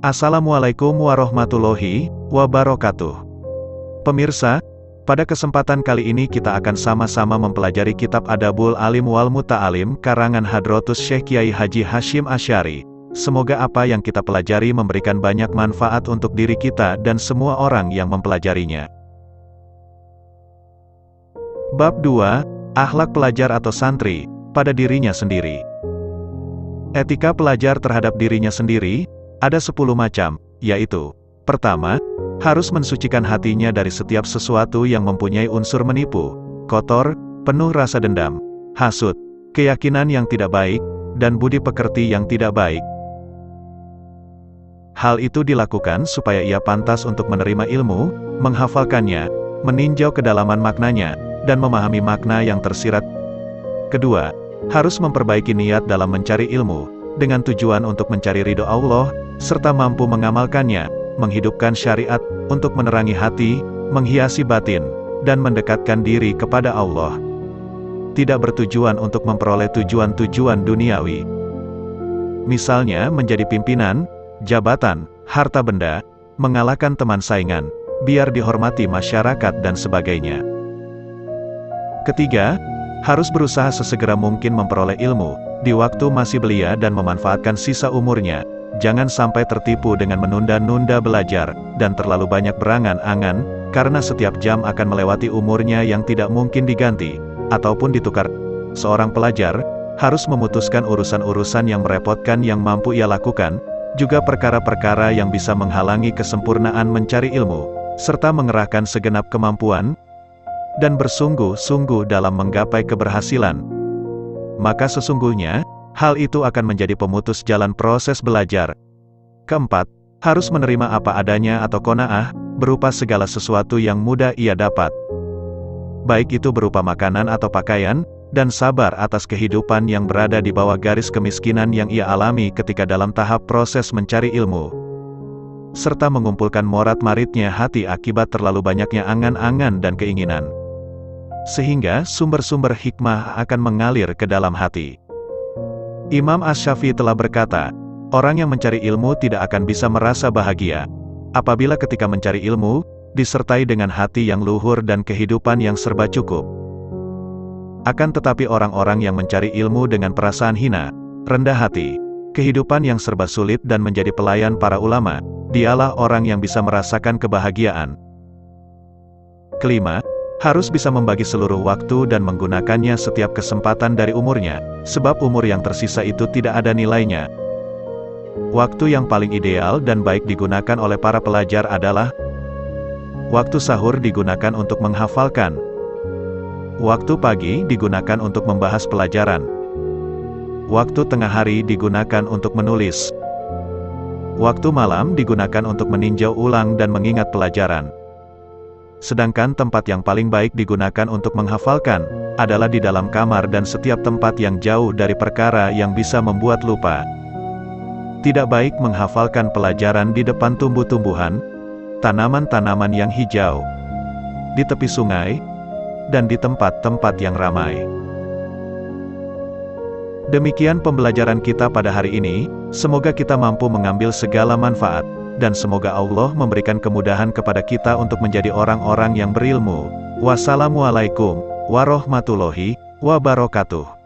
Assalamualaikum warahmatullahi wabarakatuh. Pemirsa, pada kesempatan kali ini kita akan sama-sama mempelajari kitab Adabul Alim wal Muta'alim karangan Hadratus Syekh Kiai Haji Hashim Asy'ari. Semoga apa yang kita pelajari memberikan banyak manfaat untuk diri kita dan semua orang yang mempelajarinya. Bab 2, Akhlak pelajar atau santri pada dirinya sendiri. Etika pelajar terhadap dirinya sendiri ada 10 macam, yaitu: pertama, harus mensucikan hatinya dari setiap sesuatu yang mempunyai unsur menipu, kotor, penuh rasa dendam, hasud, keyakinan yang tidak baik, dan budi pekerti yang tidak baik. Hal itu dilakukan supaya ia pantas untuk menerima ilmu, menghafalkannya, meninjau kedalaman maknanya, dan memahami makna yang tersirat. Kedua, harus memperbaiki niat dalam mencari ilmu, dengan tujuan untuk mencari ridho Allah, serta mampu mengamalkannya, menghidupkan syariat, untuk menerangi hati, menghiasi batin, dan mendekatkan diri kepada Allah. Tidak bertujuan untuk memperoleh tujuan-tujuan duniawi. Misalnya menjadi pimpinan, jabatan, harta benda, mengalahkan teman saingan, biar dihormati masyarakat dan sebagainya. Ketiga, harus berusaha sesegera mungkin memperoleh ilmu, di waktu masih belia dan memanfaatkan sisa umurnya. Jangan sampai tertipu dengan menunda-nunda belajar, dan terlalu banyak berangan-angan, karena setiap jam akan melewati umurnya yang tidak mungkin diganti, ataupun ditukar. Seorang pelajar harus memutuskan urusan-urusan yang merepotkan yang mampu ia lakukan, juga perkara-perkara yang bisa menghalangi kesempurnaan mencari ilmu, serta mengerahkan segenap kemampuan, dan bersungguh-sungguh dalam menggapai keberhasilan. Maka sesungguhnya, hal itu akan menjadi pemutus jalan proses belajar. Keempat, harus menerima apa adanya atau qanaah, berupa segala sesuatu yang mudah ia dapat. Baik itu berupa makanan atau pakaian, dan sabar atas kehidupan yang berada di bawah garis kemiskinan yang ia alami ketika dalam tahap proses mencari ilmu. Serta mengumpulkan morat-maritnya hati akibat terlalu banyaknya angan-angan dan keinginan. Sehingga sumber-sumber hikmah akan mengalir ke dalam hati. Imam Asy-Syafi'i telah berkata, orang yang mencari ilmu tidak akan bisa merasa bahagia, apabila ketika mencari ilmu, disertai dengan hati yang luhur dan kehidupan yang serba cukup. Akan tetapi orang-orang yang mencari ilmu dengan perasaan hina, rendah hati, kehidupan yang serba sulit dan menjadi pelayan para ulama, dialah orang yang bisa merasakan kebahagiaan. Kelima, harus bisa membagi seluruh waktu dan menggunakannya setiap kesempatan dari umurnya, sebab umur yang tersisa itu tidak ada nilainya. Waktu yang paling ideal dan baik digunakan oleh para pelajar adalah: waktu sahur digunakan untuk menghafalkan, waktu pagi digunakan untuk membahas pelajaran, waktu tengah hari digunakan untuk menulis, waktu malam digunakan untuk meninjau ulang dan mengingat pelajaran. Sedangkan tempat yang paling baik digunakan untuk menghafalkan, adalah di dalam kamar dan setiap tempat yang jauh dari perkara yang bisa membuat lupa. Tidak baik menghafalkan pelajaran di depan tumbuh-tumbuhan, tanaman-tanaman yang hijau, di tepi sungai, dan di tempat-tempat yang ramai. Demikian pembelajaran kita pada hari ini, semoga kita mampu mengambil segala manfaat, dan semoga Allah memberikan kemudahan kepada kita untuk menjadi orang-orang yang berilmu. Wassalamualaikum warahmatullahi wabarakatuh.